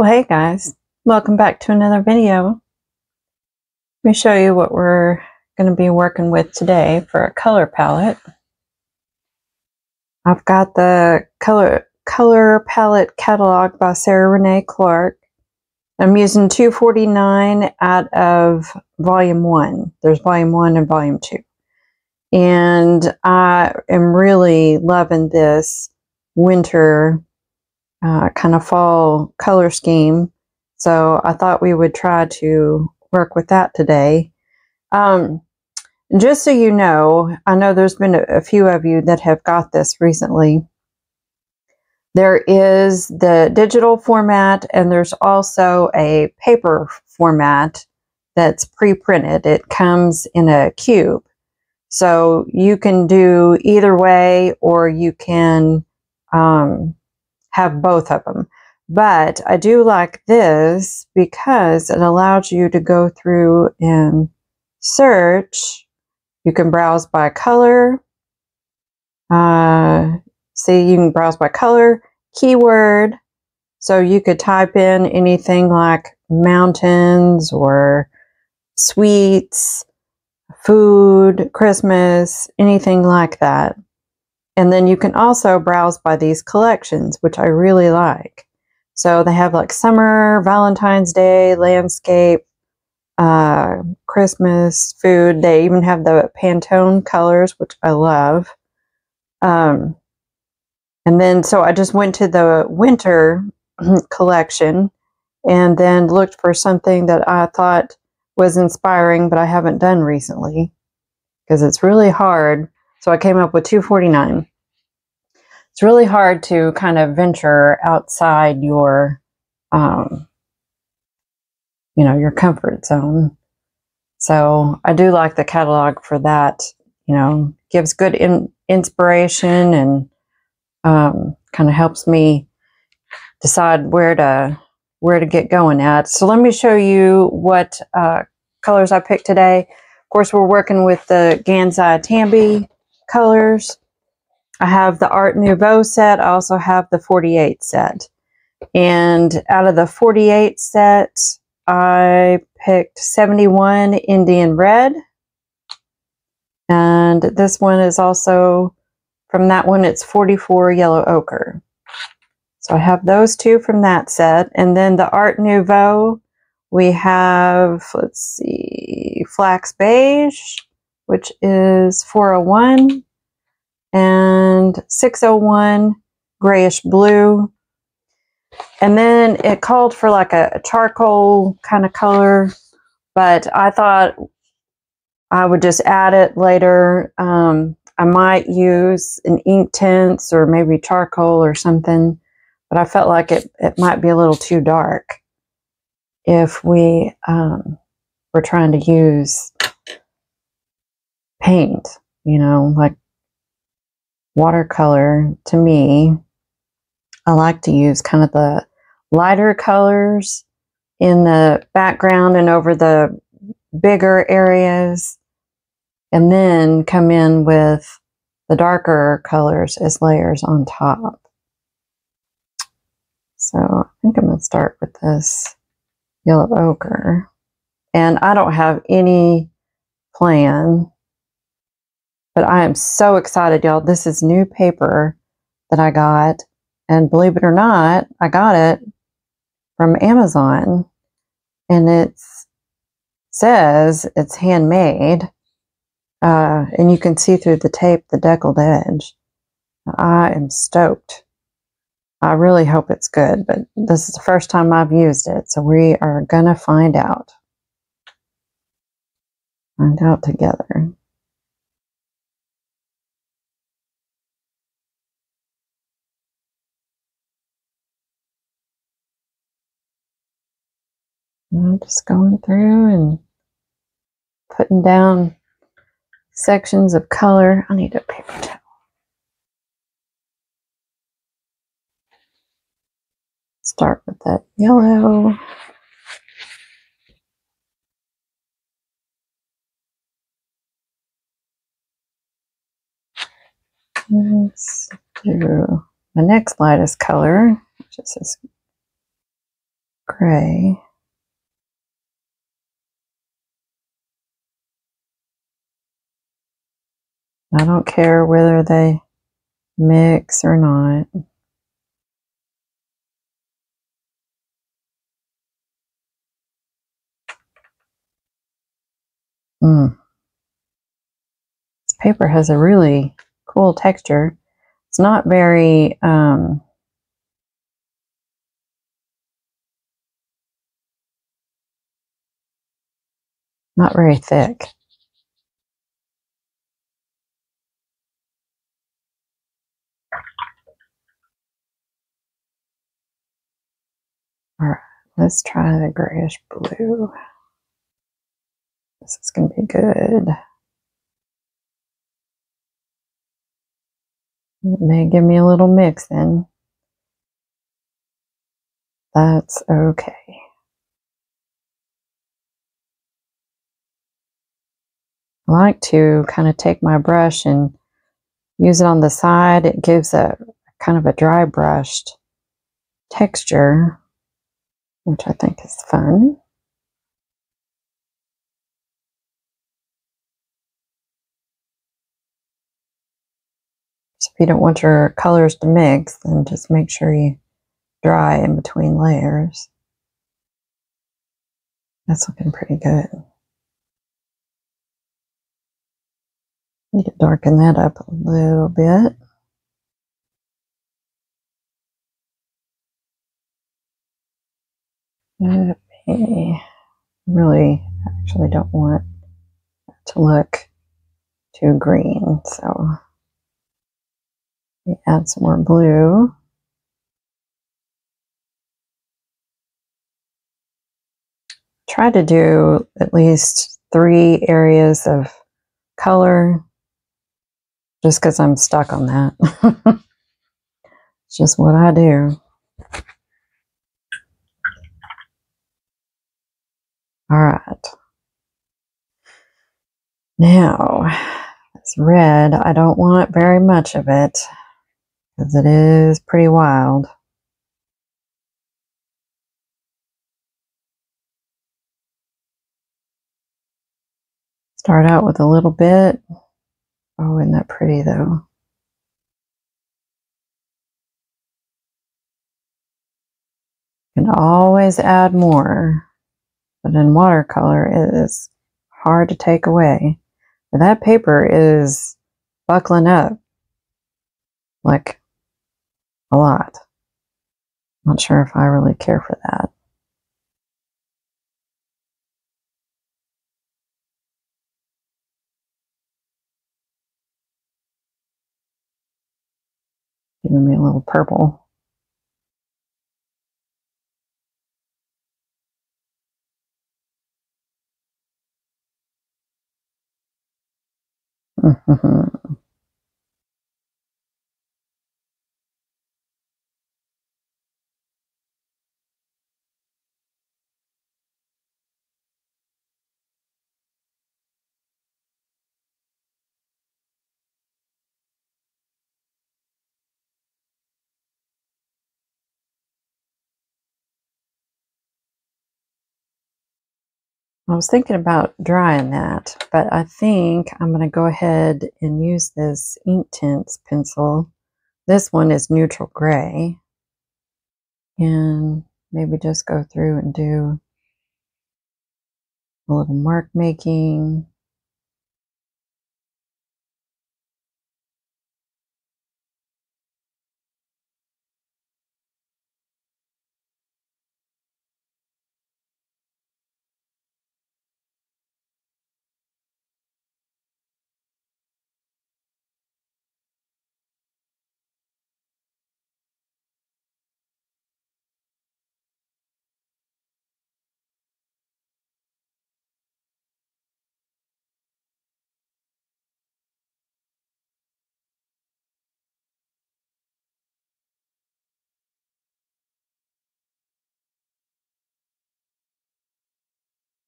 Well, hey guys, welcome back to another video. Let me show you what we're going to be working with today for a color palette. I've got the color palette catalog by Sarah Renee Clark. I'm using 249 out of volume 1. There's volume 1 and volume 2. And I am really loving this winter kind of fall color scheme. So I thought we would try to work with that today. Just so you know, I know there's been a few of you that have got this recently. There is the digital format and there's also a paper format that's pre-printed. It comes in a cube. So you can do either way, or you can have both of them. But I do like this because it allows you to go through and search. You can browse by color. See, you can browse by color, keyword. So you could type in anything like mountains or sweets, food, Christmas, anything like that. And then you can also browse by these collections, which I really like. So they have like summer, Valentine's Day, landscape, Christmas, food. They even have the Pantone colors, which I love. And then, so I just went to the winter collection and then looked for something that I thought was inspiring, but I haven't done recently because it's really hard. So I came up with 249. It's really hard to kind of venture outside your, your comfort zone. So I do like the catalog for that. Gives good inspiration and kind of helps me decide where to get going at. So let me show you what colors I picked today. Of course, we're working with the Gansai Tambi colors. I have the Art Nouveau set. I also have the 48 set. And out of the 48 set, I picked 71 Indian Red. And this one is also, from that one, it's 44 Yellow Ochre. So I have those two from that set. And then the Art Nouveau, we have, let's see, Flax Beige, which is 401. And 601 grayish blue. And then it called for like a charcoal kind of color, but I thought I would just add it later. I might use an ink tints or maybe charcoal or something, but I felt like it might be a little too dark if we were trying to use paint, like watercolor. To me, I like to use kind of the lighter colors in the background and over the bigger areas, and then come in with the darker colors as layers on top. So I think I'm going to start with this yellow ochre. And I don't have any plan, but I am so excited, y'all. This is new paper that I got. And believe it or not, I got it from Amazon. And it says it's handmade. And you can see through the tape the deckled edge. I am stoked. I really hope it's good, but this is the first time I've used it. So we are going to find out. Find out together. I'm just going through and putting down sections of color. I need a paper towel. Start with that yellow. Let's do the next lightest color, which is this gray. I don't care whether they mix or not. This paper has a really cool texture. It's not very not very thick. All right, let's try the grayish blue. This is going to be good. It may give me a little mix then. That's okay. I like to kind of take my brush and use it on the side. It gives a kind of a dry brushed texture, which I think is fun. So if you don't want your colors to mix, then just make sure you dry in between layers. That's looking pretty good. Need to darken that up a little bit. Okay. Really, actually don't want it to look too green, so we add some more blue. Try to do at least 3 areas of color, just because I'm stuck on that. It's just what I do. All right. Now, this red, I don't want very much of it because it is pretty wild. Start out with a little bit. Oh, isn't that pretty though? You can always add more, but in watercolor it is hard to take away. And that paper is buckling up like a lot. Not sure if I really care for that. Giving me a little purple. I was thinking about drying that, but I think I'm going to go ahead and use this Inktense pencil. This one is neutral gray. And maybe just go through and do a little mark making.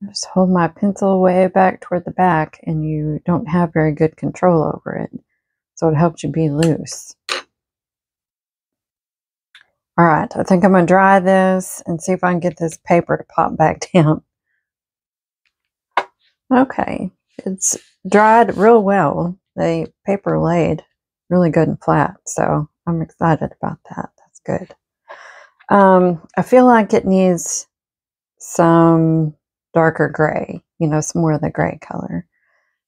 Just hold my pencil way back toward the back and you don't have very good control over it. So it helps you be loose. All right, I think I'm going to dry this and see if I can get this paper to pop back down. Okay, it's dried real well. The paper laid really good and flat, so I'm excited about that. That's good. I feel like it needs some darker gray, some more of the gray color.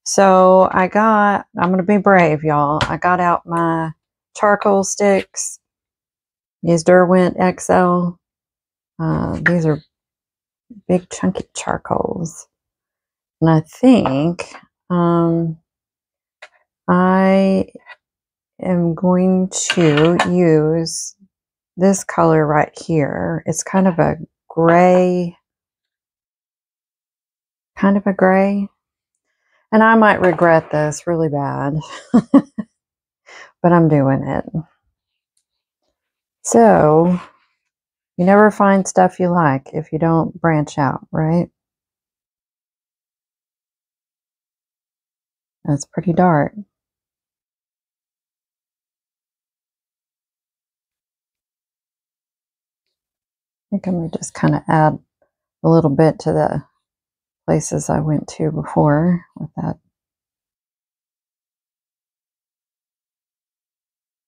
So I'm going to be brave, y'all. I got out my charcoal sticks, these Derwent XL. These are big chunky charcoals. And I think I am going to use this color right here. It's kind of a gray. And I might regret this really bad, but I'm doing it. So, you never find stuff you like if you don't branch out, right? That's pretty dark. I think I'm going to just kind of add a little bit to the places I went to before with that.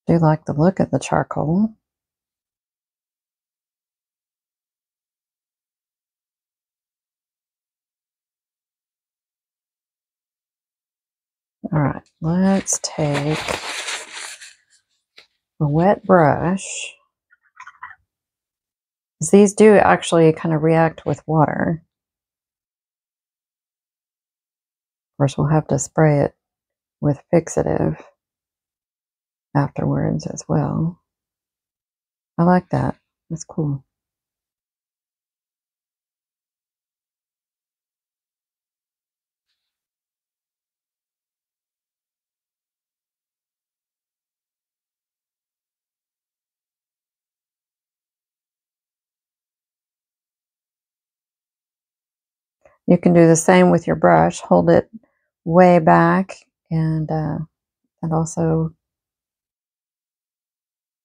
I do like the look of the charcoal. All right, let's take a wet brush. These do actually kind of react with water. Of course, we'll have to spray it with fixative afterwards as well. I like that. That's cool. You can do the same with your brush. Hold it way back, and that also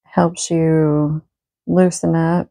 helps you loosen up.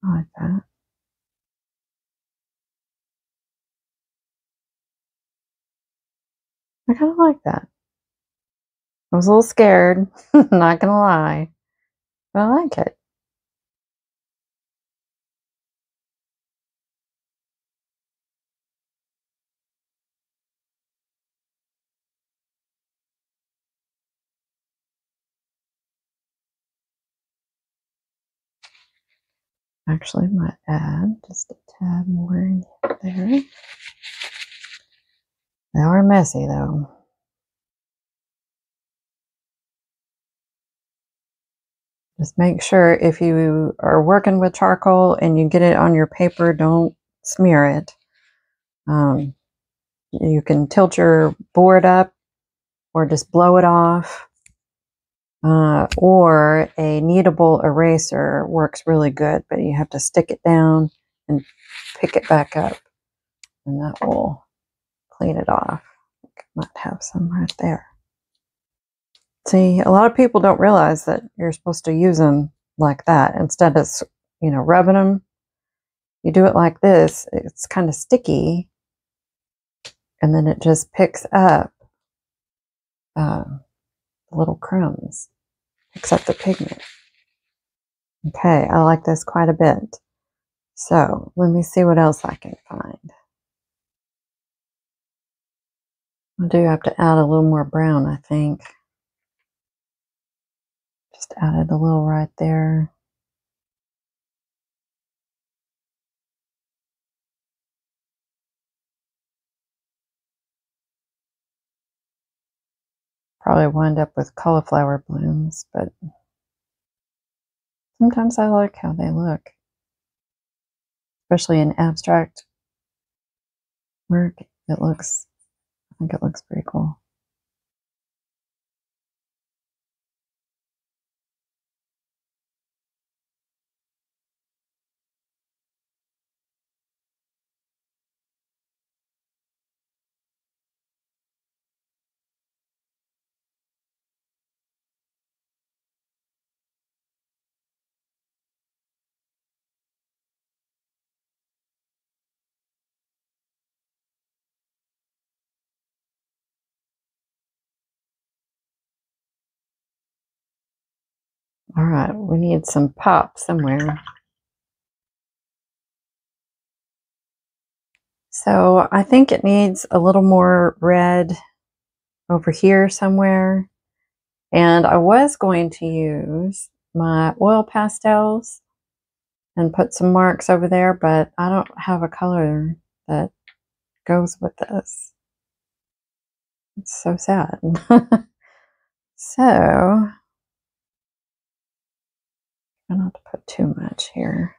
I like that. I kind of like that. I was a little scared, not gonna lie, but I like it. Actually, I might add just a tad more in there. They are messy though. Just make sure if you are working with charcoal and you get it on your paper, don't smear it. You can tilt your board up or just blow it off. Or a kneadable eraser works really good, but you have to stick it down and pick it back up, and that will clean it off. I might have some right there. See, a lot of people don't realize that you're supposed to use them like that instead of, rubbing them. You do it like this, it's kind of sticky, and then it just picks up little crumbs, picks up the pigment. Okay, I like this quite a bit. So let me see what else I can find. I do have to add a little more brown, I think. Just added a little right there. Probably wind up with cauliflower blooms, but Sometimes I like how they look, especially in abstract work. I think it looks pretty cool. All right, we need some pop somewhere. So I think it needs a little more red over here somewhere. And I was going to use my oil pastels and put some marks over there, but I don't have a color that goes with this. It's so sad. So, try not to put too much here.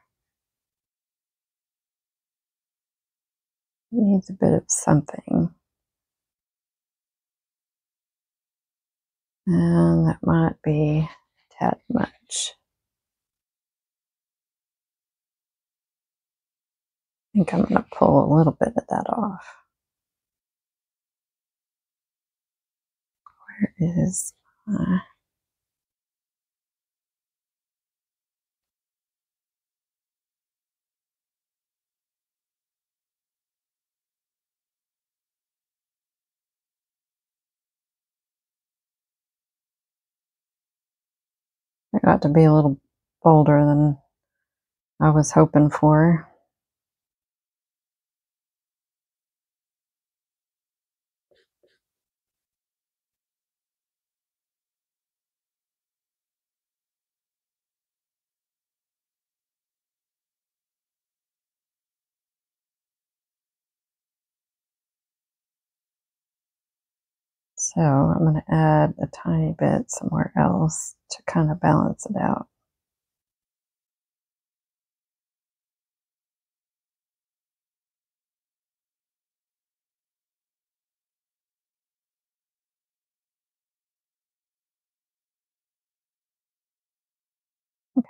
It needs a bit of something. And that might be a tad much. I think I'm going to pull a little bit of that off. Where is my... I got to be a little bolder than I was hoping for. So I'm going to add a tiny bit somewhere else to kind of balance it out. Okay.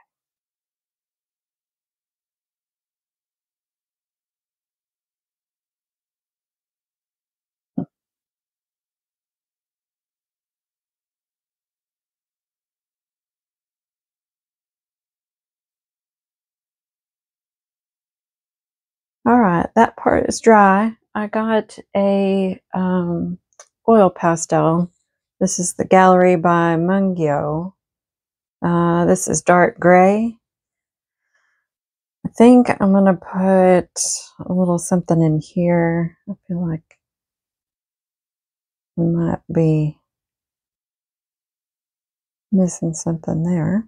All right, that part is dry. I got a oil pastel. This is the Gallery by Mungyo. This is dark gray. I think I'm going to put a little something in here. I feel like we might be missing something there.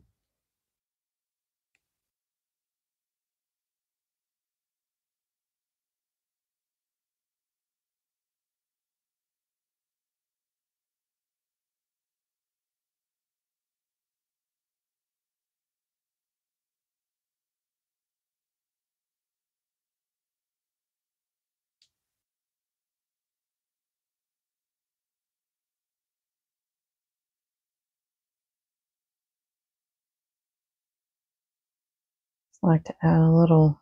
I like to add a little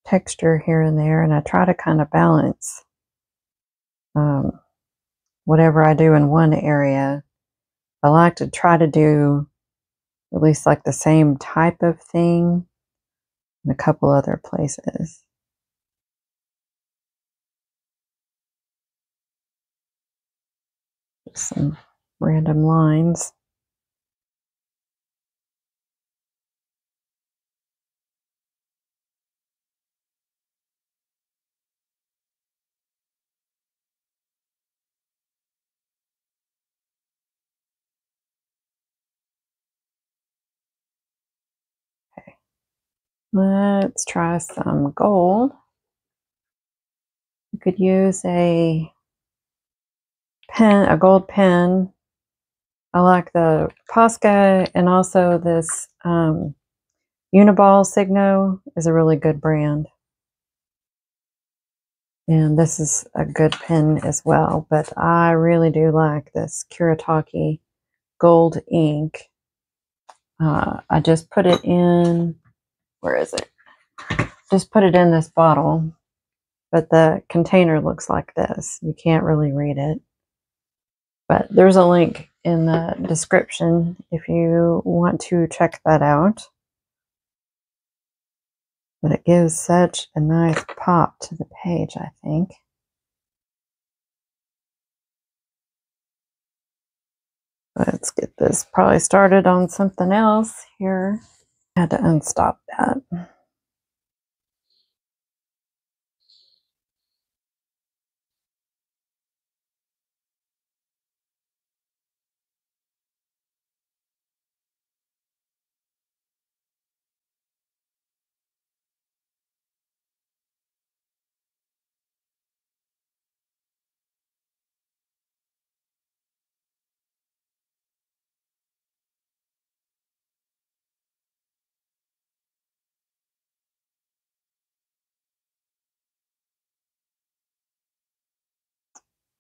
texture here and there, and I try to kind of balance whatever I do in one area. I like to try to do at least like the same type of thing in a couple other places. Just some random lines. Okay, let's try some gold. You could use a pen, a gold pen, I like the Posca, and also this Uniball Signo is a really good brand. And this is a good pen as well, but I really do like this Kuretake gold ink. I just put it in, where is it? Just put it in this bottle, but the container looks like this. You can't really read it. But there's a link in the description if you want to check that out. But it gives such a nice pop to the page, I think. Let's get this probably started on something else here. I had to unstop that.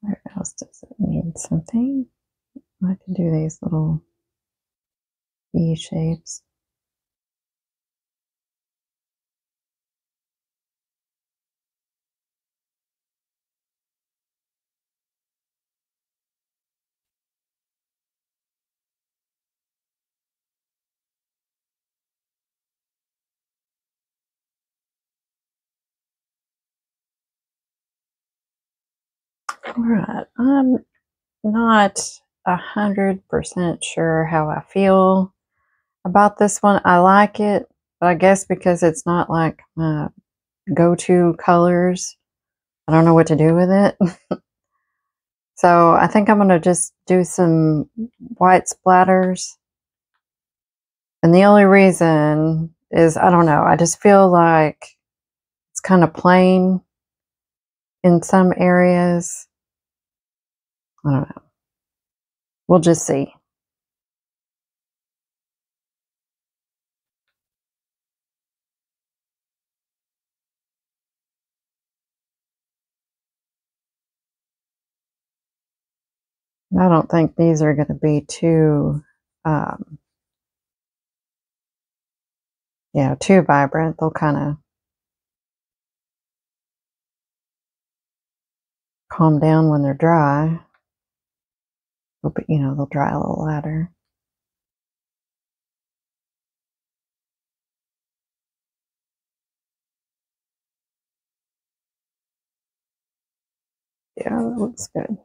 Where else does it need something? I can do these little V shapes. All right, I'm not 100% sure how I feel about this one. I like it, but I guess because it's not like my go-to colors, I don't know what to do with it. So I think I'm going to just do some white splatters. And the only reason is, I don't know, I just feel like it's kind of plain in some areas. I don't know. We'll just see. I don't think these are going to be too, too vibrant. They'll kind of calm down when they're dry. But, they'll dry a little later. Yeah, that looks good.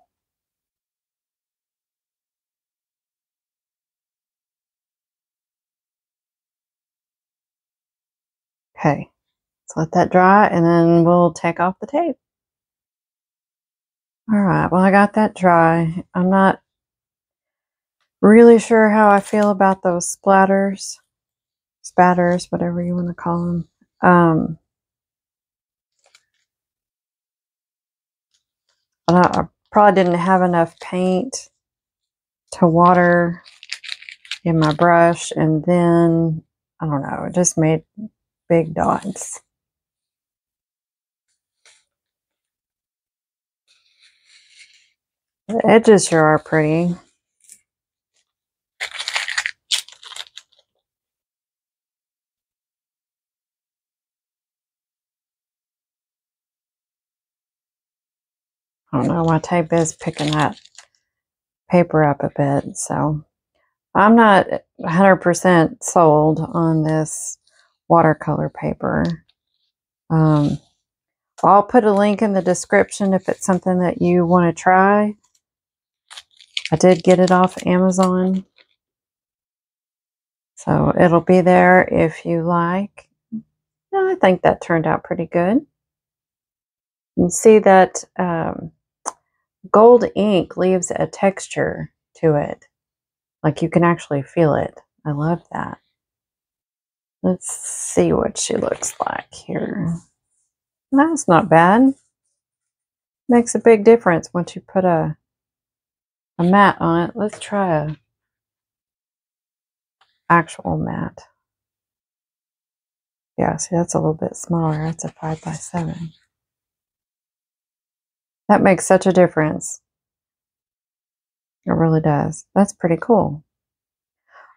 Okay, let's let that dry and then we'll take off the tape. All right, well, I got that dry. I'm not really sure how I feel about those spatters, whatever you want to call them. I probably didn't have enough paint to water in my brush, and then, I don't know, it just made big dots. The edges sure are pretty. I don't know, my tape is picking that paper up a bit, so I'm not 100% sold on this watercolor paper. I'll put a link in the description if it's something that you want to try. I did get it off Amazon, so it'll be there if you like. I think that turned out pretty good. You see that gold ink leaves a texture to it. Like you can actually feel it. I love that. Let's see what she looks like here. That's not bad. Makes a big difference once you put a matte on it. Let's try actual mat. Yeah, see, that's a little bit smaller. That's a 5x7. That makes such a difference. It really does. That's pretty cool.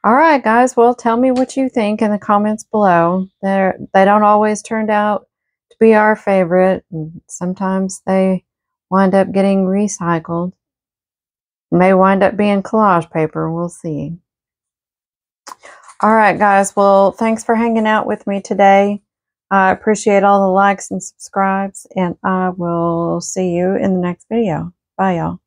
All right, guys. Well, tell me what you think in the comments below. They don't always turn out to be our favorite. And sometimes they wind up getting recycled. May wind up being collage paper. We'll see. All right, guys. Well, thanks for hanging out with me today. I appreciate all the likes and subscribes, and I will see you in the next video. Bye, y'all.